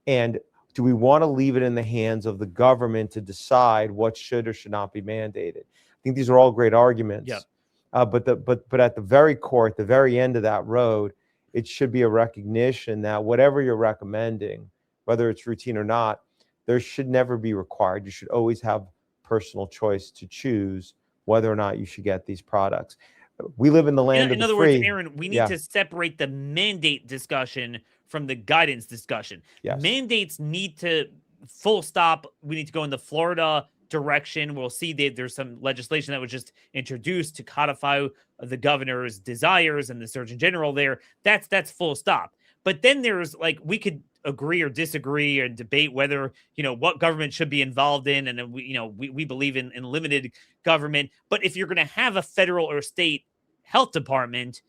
And do we want to leave it in the hands of the government to decide what should or should not be mandated? I think these are all great arguments. Yep. But at the very core, at the very end of that road, it should be a recognition that whatever you're recommending, whether it's routine or not, there should never be required. You should always have personal choice to choose whether or not you should get these products. We live in the land of the free. In other words, Aaron, we need to separate the mandate discussion from the guidance discussion. Yes. Mandates need to full stop. We need to go in the Florida direction. We'll see that there's some legislation that was just introduced to codify the governor's desires and the Surgeon General there. That's full stop. But then there's we could agree or disagree or debate whether, what government should be involved in. And we believe in limited government. But if you're going to have a federal or state health department,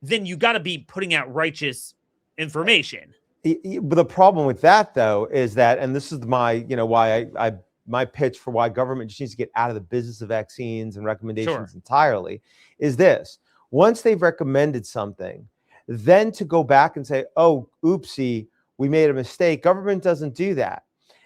then you got to be putting out righteous information. But the problem with that, though, is that, and this is my, why my pitch for why government just needs to get out of the business of vaccines and recommendations entirely, is this: once they've recommended something, then to go back and say, oh, oopsie, we made a mistake. Government doesn't do that.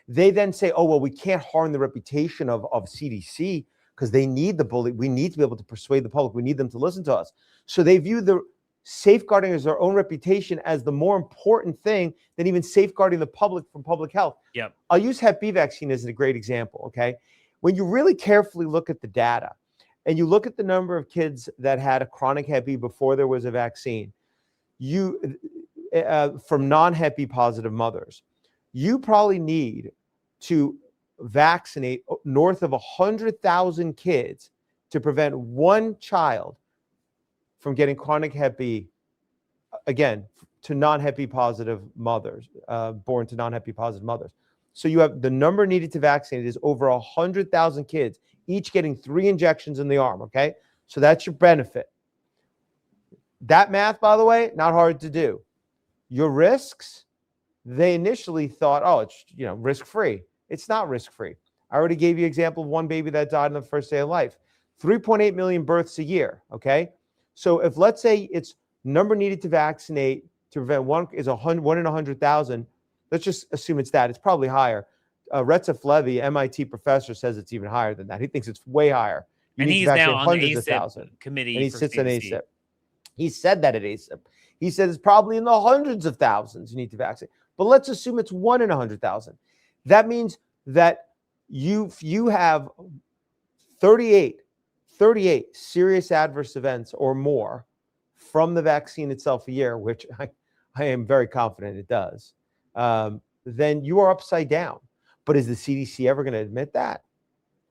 They then say, oh, well, we can't harm the reputation of CDC because they need the bully. We need to be able to persuade the public. We need them to listen to us. So they view the safeguarding as their own reputation as the more important thing than even safeguarding the public from public health. Yep. I'll use Hep B vaccine as a great example, okay? When you really carefully look at the data and you look at the number of kids that had a chronic Hep B before there was a vaccine, from non-Hep B positive mothers, you probably need to vaccinate north of 100,000 kids to prevent one child from getting chronic Hep B, again, to non-Hep B positive mothers, born to non-Hep B positive mothers. So you have the number needed to vaccinate is over 100,000 kids, each getting 3 injections in the arm, okay? So that's your benefit. That math, by the way, not hard to do. Your risks, they initially thought, oh, it's risk-free. It's not risk-free. I already gave you an example of one baby that died on the first day of life. 3.8 million births a year, okay? So if, let's say, it's number needed to vaccinate to prevent one is 1 in 100,000, let's just assume it's that. It's probably higher. Recep Levy, MIT professor, says it's even higher than that. He thinks it's way higher. And he's now on the ACIP committee. And he sits on ACIP. He said that at ACIP. He said it's probably in the hundreds of thousands you need to vaccinate. But let's assume it's 1 in 100,000. That means that you have 38 serious adverse events or more from the vaccine itself a year, which I am very confident it does, then you are upside down. But is the CDC ever going to admit that?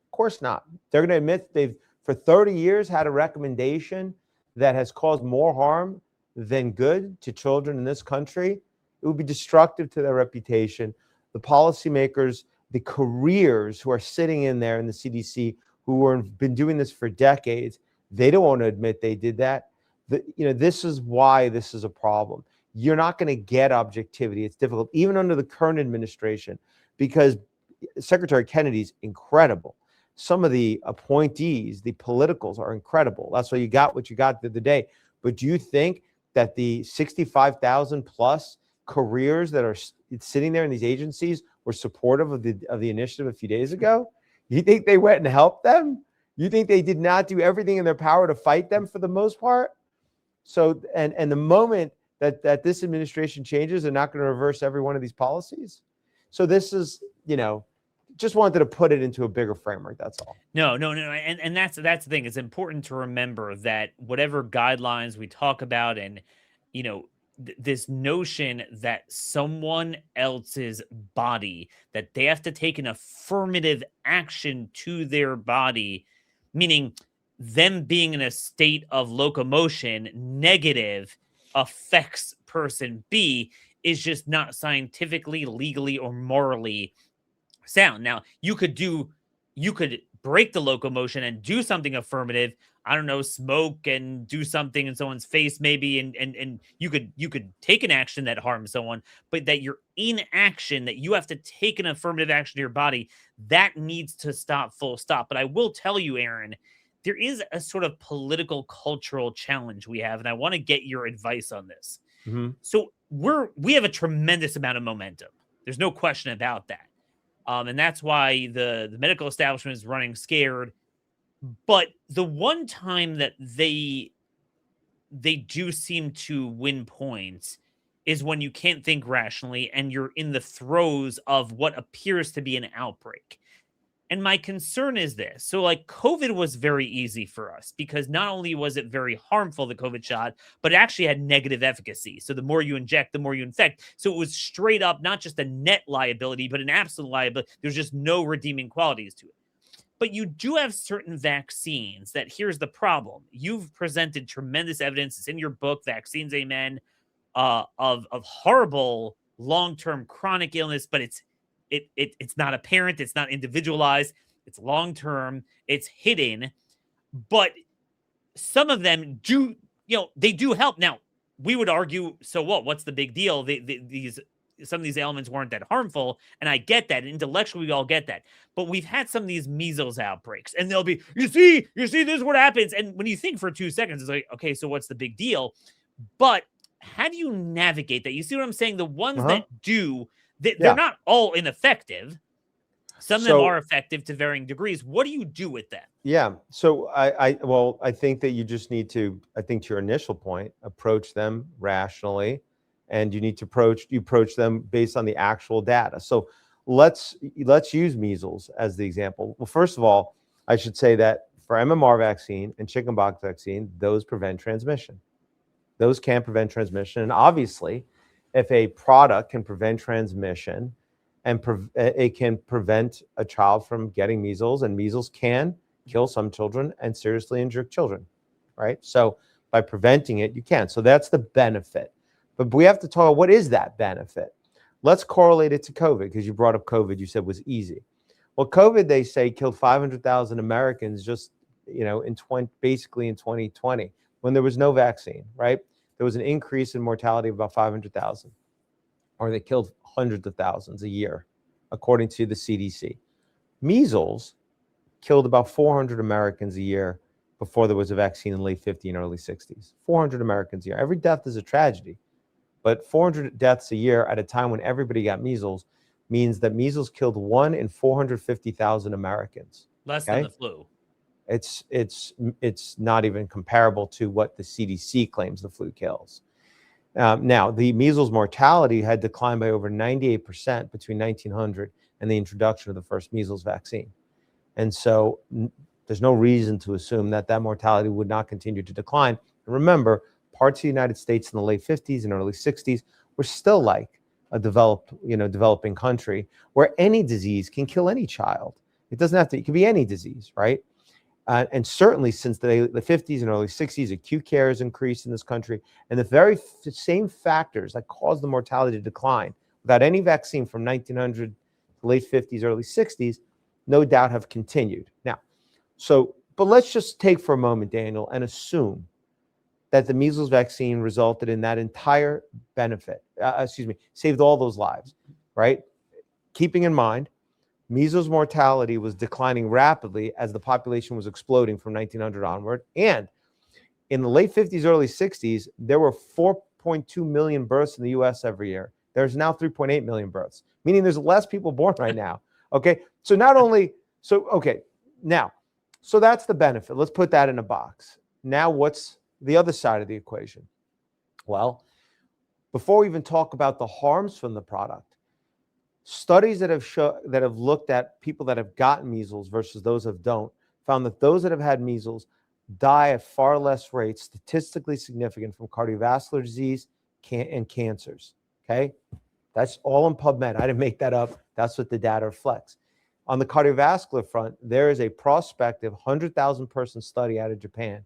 Of course not. They're going to admit they've, for 30 years, had a recommendation that has caused more harm than good to children in this country. It would be destructive to their reputation. The policymakers, the careers who are sitting in there in the CDC, who have been doing this for decades, they don't want to admit they did that. This is why this is a problem. You're not going to get objectivity. It's difficult, even under the current administration, because Secretary Kennedy's incredible. Some of the appointees, the politicals, are incredible. That's why you got what you got the other day. But do you think that the 65,000 plus careers that are sitting there in these agencies were supportive of the initiative a few days ago? You think they went and helped them? You think they did not do everything in their power to fight them for the most part? So, and the moment that this administration changes, they're not going to reverse every one of these policies. So this is, just wanted to put it into a bigger framework. That's all. No. And that's the thing. It's important to remember that whatever guidelines we talk about and, this notion that someone else's body, that they have to take an affirmative action to their body, meaning them being in a state of locomotion, negative, affects person B, is just not scientifically, legally, or morally sound. Now, you could break the locomotion and do something affirmative. I don't know, smoke and do something in someone's face, maybe, and you could take an action that harms someone, but that you're in action, that you have to take an affirmative action to your body, that needs to stop, full stop. But I will tell you, Aaron, there is a sort of political cultural challenge we have, and I want to get your advice on this. Mm-hmm. So we have a tremendous amount of momentum. There's no question about that. And that's why the medical establishment is running scared. But the one time that they do seem to win points is when you can't think rationally and you're in the throes of what appears to be an outbreak. And my concern is this. So COVID was very easy for us because not only was it very harmful, the COVID shot, but it actually had negative efficacy. So the more you inject, the more you infect. So it was straight up, not just a net liability, but an absolute liability. There's just no redeeming qualities to it. But you do have certain vaccines that, here's the problem. You've presented tremendous evidence. It's in your book, Vaccines Amen, of horrible long-term chronic illness, but it's not apparent, it's not individualized, it's long-term, it's hidden, but some of them do, they do help. Now, we would argue, so what? What's the big deal? Some of these ailments weren't that harmful, and I get that. Intellectually, we all get that. But we've had some of these measles outbreaks, and they'll be, you see, this is what happens. And when you think for 2 seconds, it's like, okay, so what's the big deal? But how do you navigate that? You see what I'm saying? The ones that do, they're not all ineffective. Some of them are effective to varying degrees. What do you do with that? Yeah. So I think that you just need to, I think to your initial point, approach them rationally, and you need to approach them based on the actual data. So let's use measles as the example. Well, first of all, I should say that for MMR vaccine and chickenpox vaccine, those prevent transmission. Those can prevent transmission. And obviously, if a product can prevent transmission, and it can prevent a child from getting measles, and measles can kill some children and seriously injure children, right? So by preventing it, you can. So that's the benefit. But we have to talk about what is that benefit. Let's correlate it to COVID, because you brought up COVID, you said was easy. Well, COVID, they say, killed 500,000 Americans just, basically in 2020, when there was no vaccine, right? There was an increase in mortality of about 500,000, or they killed hundreds of thousands a year, according to the CDC. Measles killed about 400 Americans a year before there was a vaccine in late 50s and early 60s. 400 Americans a year. Every death is a tragedy, but 400 deaths a year at a time when everybody got measles means that measles killed 1 in 450,000 Americans. Less than the flu. It's not even comparable to what the CDC claims the flu kills. Now, the measles mortality had declined by over 98% between 1900 and the introduction of the first measles vaccine. And so there's no reason to assume that mortality would not continue to decline. And remember, parts of the United States in the late 50s and early 60s were still like a developing country where any disease can kill any child. It doesn't have to, it can be any disease, right? And certainly since the 50s and early 60s, acute care has increased in this country. And the very same factors that caused the mortality to decline without any vaccine from 1900 to late 50s, early 60s, no doubt have continued. Now, but let's just take for a moment, Daniel, and assume that the measles vaccine resulted in that entire benefit, saved all those lives, right? Keeping in mind, measles mortality was declining rapidly as the population was exploding from 1900 onward. And in the late 50s, early 60s, there were 4.2 million births in the US every year. There's now 3.8 million births, meaning there's less people born right now. Okay. So so that's the benefit. Let's put that in a box. Now, what's the other side of the equation? Well, before we even talk about the harms from the product, studies that have looked at people that have gotten measles versus those that don't found that those that have had measles die at far less rates, statistically significant, from cardiovascular disease and cancers. Okay, that's all in PubMed. I didn't make that up. That's what the data reflects. On the cardiovascular front, there is a prospective 100,000 person study out of Japan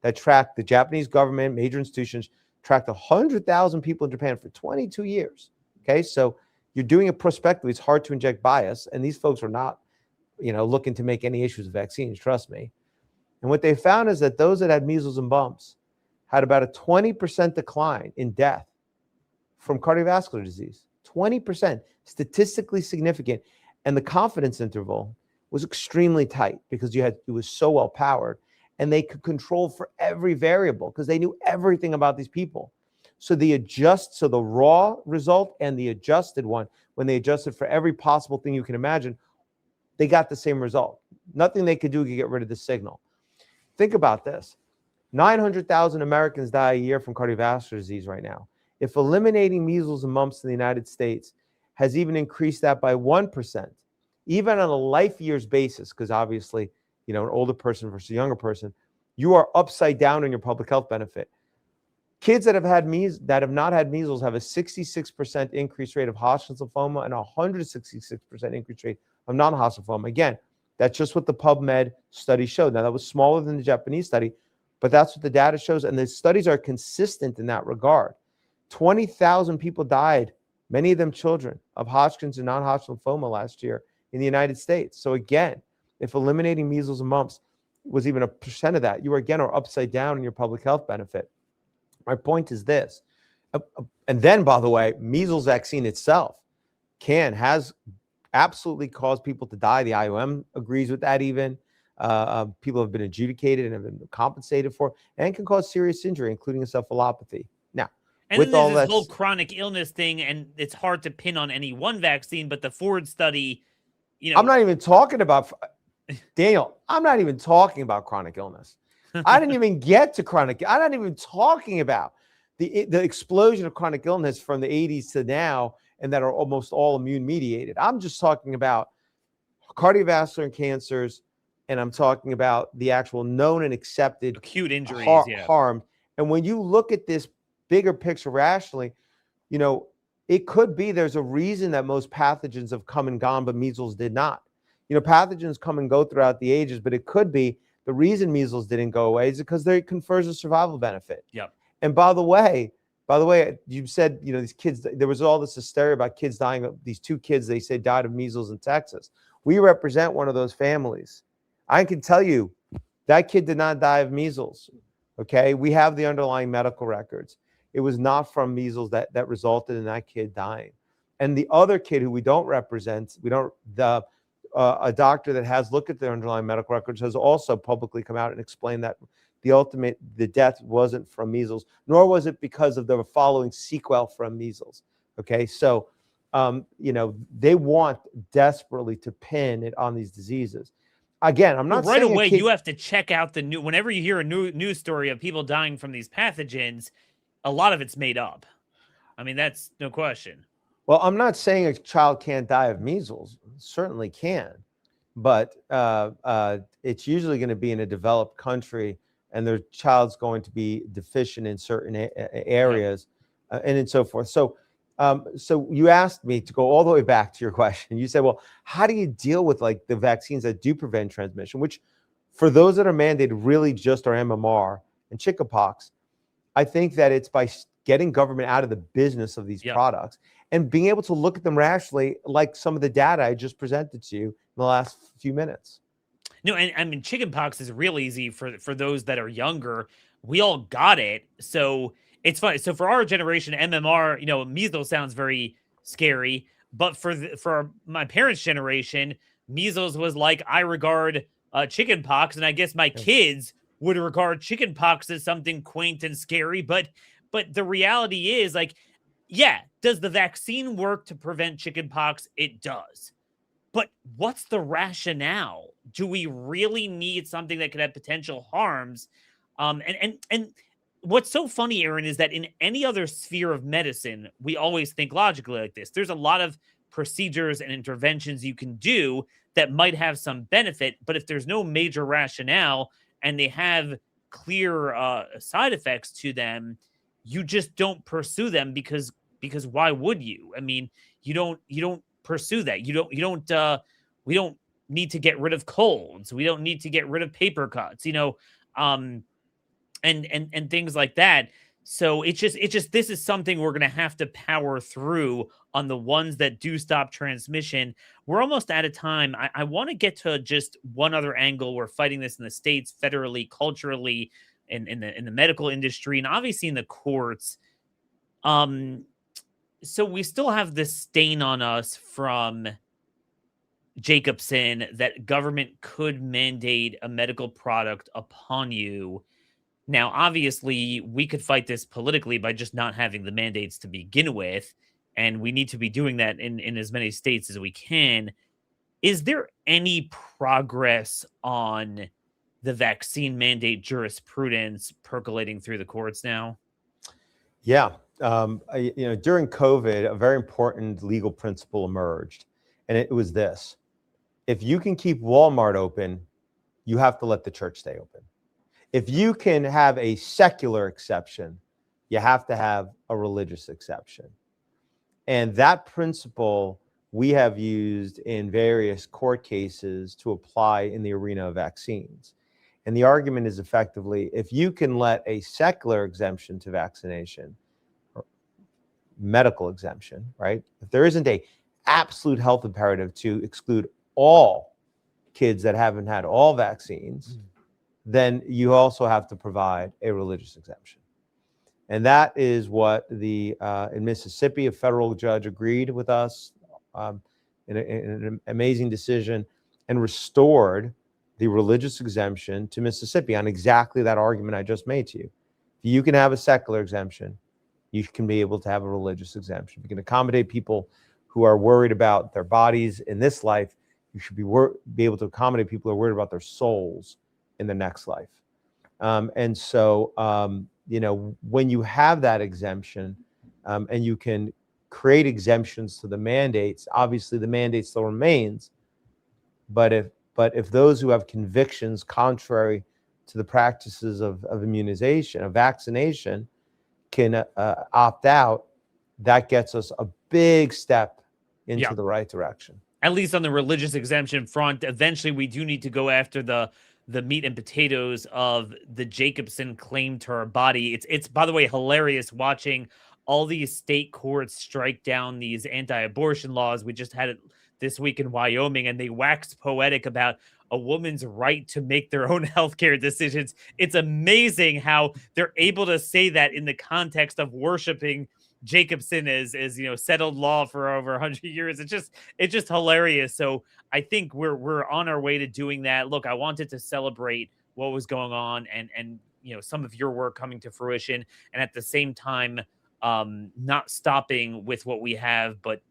that tracked the Japanese government, major institutions, tracked 100,000 people in Japan for 22 years. Okay, so you're doing it prospectively. It's hard to inject bias, and these folks are not, looking to make any issues with vaccines. Trust me. And what they found is that those that had measles and mumps had about a 20% decline in death from cardiovascular disease. 20%, statistically significant, and the confidence interval was extremely tight because it was so well powered, and they could control for every variable because they knew everything about these people. So the raw result and the adjusted one, when they adjusted for every possible thing you can imagine, they got the same result. Nothing they could do could get rid of the signal. Think about this. 900,000 Americans die a year from cardiovascular disease right now. If eliminating measles and mumps in the United States has even increased that by 1%, even on a life years basis, because obviously, an older person versus a younger person, you are upside down on your public health benefit. Kids that have not had measles have a 66% increase rate of Hodgkin's lymphoma and a 166% increase rate of non-Hodgkin lymphoma. Again, that's just what the PubMed study showed. Now, that was smaller than the Japanese study, but that's what the data shows. And the studies are consistent in that regard. 20,000 people died many of them children, of Hodgkin's and non-Hodgkin lymphoma last year in the United States. So again, if eliminating measles and mumps was even a percent of that, you again are upside down in your public health benefit. My point is this. And then, by the way, measles vaccine itself has absolutely caused people to die. The IOM agrees with that even. People have been adjudicated and have been compensated for, and can cause serious injury, including encephalopathy. Now, and with then all there's that, this whole chronic illness thing, and it's hard to pin on any one vaccine, but the Ford study, I'm not even talking about, Daniel, I'm not even talking about chronic illness. I didn't even get to chronic. I'm not even talking about the explosion of chronic illness from the 80s to now, and that are almost all immune mediated. I'm just talking about cardiovascular cancers, and I'm talking about the actual known and accepted acute injuries, harm. And when you look at this bigger picture rationally, it could be there's a reason that most pathogens have come and gone, but measles did not. Pathogens come and go throughout the ages, but it could be the reason measles didn't go away is because they confers a survival benefit. Yep. And by the way, you said, these kids, there was all this hysteria about kids dying of these 2 kids, they say died of measles in Texas. We represent one of those families. I can tell you that kid did not die of measles. Okay. We have the underlying medical records. It was not from measles that resulted in that kid dying. And the other kid who we don't represent, a doctor that has looked at the underlying medical records has also publicly come out and explained that the death wasn't from measles, nor was it because of the following sequel from measles. Okay. So, they want desperately to pin it on these diseases. Again, I'm not right saying away. You have to check out whenever you hear a news story of people dying from these pathogens, a lot of it's made up. I mean, that's no question. Well, I'm not saying a child can't die of measles. Certainly can, but it's usually going to be in a developed country, and their child's going to be deficient in certain areas, and so forth. So you asked me to go all the way back to your question. You said, well, how do you deal with like the vaccines that do prevent transmission, which for those that are mandated really just are MMR and chickenpox. I think that it's by getting government out of the business of these products and being able to look at them rationally, like some of the data I just presented to you in the last few minutes. No, and I mean, chickenpox is real easy for those that are younger. We all got it. So it's funny. So for our generation, MMR, measles sounds very scary. But for my parents' generation, measles was like, I regard chickenpox. And I guess my kids would regard chickenpox as something quaint and scary. But the reality is, like, does the vaccine work to prevent chickenpox? It does. But what's the rationale? Do we really need something that could have potential harms? And what's so funny, Aaron, is that in any other sphere of medicine, we always think logically like this. There's a lot of procedures and interventions you can do that might have some benefit, but if there's no major rationale and they have clear side effects to them, you just don't pursue them because why would you? I mean, you don't pursue that. We don't need to get rid of colds. We don't need to get rid of paper cuts, and things like that. So it's just this is something we're going to have to power through on the ones that do stop transmission. We're almost out of time. I want to get to just one other angle. We're fighting this in the States, federally, culturally, in the medical industry, and obviously in the courts. So we still have this stain on us from Jacobson that government could mandate a medical product upon you. Now, obviously, we could fight this politically by just not having the mandates to begin with, and we need to be doing that in as many states as we can. Is there any progress on the vaccine mandate jurisprudence percolating through the courts now? Yeah. During COVID, a very important legal principle emerged, and it was this. If you can keep Walmart open, you have to let the church stay open. If you can have a secular exception, you have to have a religious exception. And that principle we have used in various court cases to apply in the arena of vaccines. And the argument is effectively, if you can let a secular exemption to vaccination, medical exemption, right? If there isn't a absolute health imperative to exclude all kids that haven't had all vaccines, then you also have to provide a religious exemption. And that is what in Mississippi, a federal judge agreed with us in an amazing decision and restored the religious exemption to Mississippi on exactly that argument I just made to you. If you can have a secular exemption, you can be able to have a religious exemption. You can accommodate people who are worried about their bodies in this life. You should be able to accommodate people who are worried about their souls in the next life. And so, when you have that exemption and you can create exemptions to the mandates, obviously the mandate still remains. But if those who have convictions contrary to the practices of immunization, of vaccination, can opt out, that gets us a big step into the right direction. At least on the religious exemption front. Eventually, we do need to go after the meat and potatoes of the Jacobson claim to our body. It's by the way hilarious watching all these state courts strike down these anti-abortion laws. We just had it this week in Wyoming, and they waxed poetic about a woman's right to make their own healthcare decisions. It's amazing how they're able to say that in the context of worshiping Jacobson as settled law for over 100 years. It's just hilarious. So I think we're on our way to doing that. Look, I wanted to celebrate what was going on and some of your work coming to fruition, and at the same time not stopping with what we have, but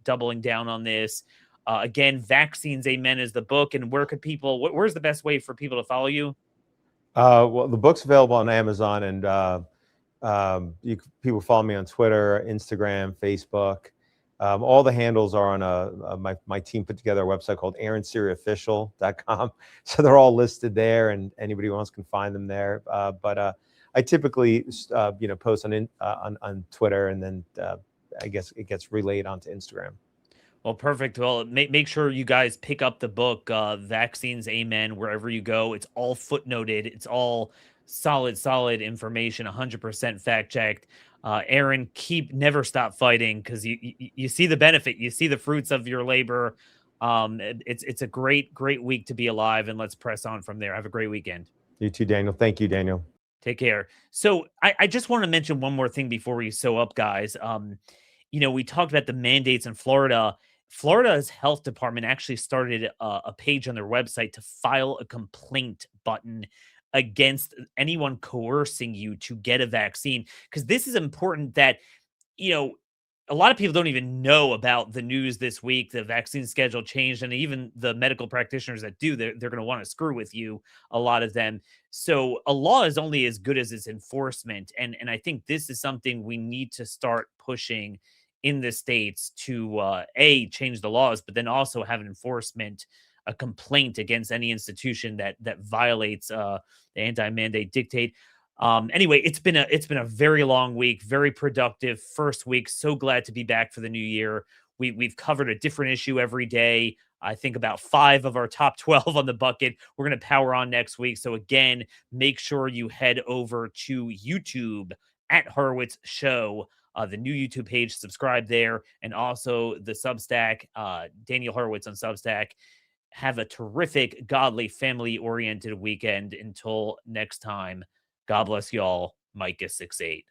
doubling down on this. Again, Vaccines Amen is the book. And where's the best way for people to follow you? Well, the book's available on Amazon, and people follow me on Twitter, Instagram, Facebook. All the handles are on my team put together a website called AaronSiriOfficial.com. So they're all listed there, and anybody who wants can find them there. But I typically, post on Twitter, and then I guess it gets relayed onto Instagram. Well, perfect. Well, make sure you guys pick up the book, Vaccines Amen, wherever you go. It's all footnoted. It's all solid information, 100% fact-checked. Aaron, never stop fighting, because you see the benefit. You see the fruits of your labor. It's a great week to be alive, and let's press on from there. Have a great weekend. You too, Daniel. Thank you, Daniel. Take care. So I just want to mention one more thing before we sew up, guys. We talked about the mandates in Florida. Florida's health department actually started a page on their website to file a complaint button against anyone coercing you to get a vaccine. Because this is important that, a lot of people don't even know about the news this week. The vaccine schedule changed, and even the medical practitioners that do, they're going to want to screw with you, a lot of them. So a law is only as good as its enforcement. And I think this is something we need to start pushing in the states to change the laws, but then also have an enforcement, a complaint against any institution that violates the anti-mandate dictate. Anyway, it's been a very long week, very productive first week. So glad to be back for the new year. We've covered a different issue every day. I think about 5 of our top 12 on the bucket. We're going to power on next week. So again, make sure you head over to YouTube at Horowitz Show, the new YouTube page, subscribe there, and also the Substack, Daniel Horowitz on Substack. Have a terrific, godly, family-oriented weekend. Until next time, God bless y'all. Micah 6'8".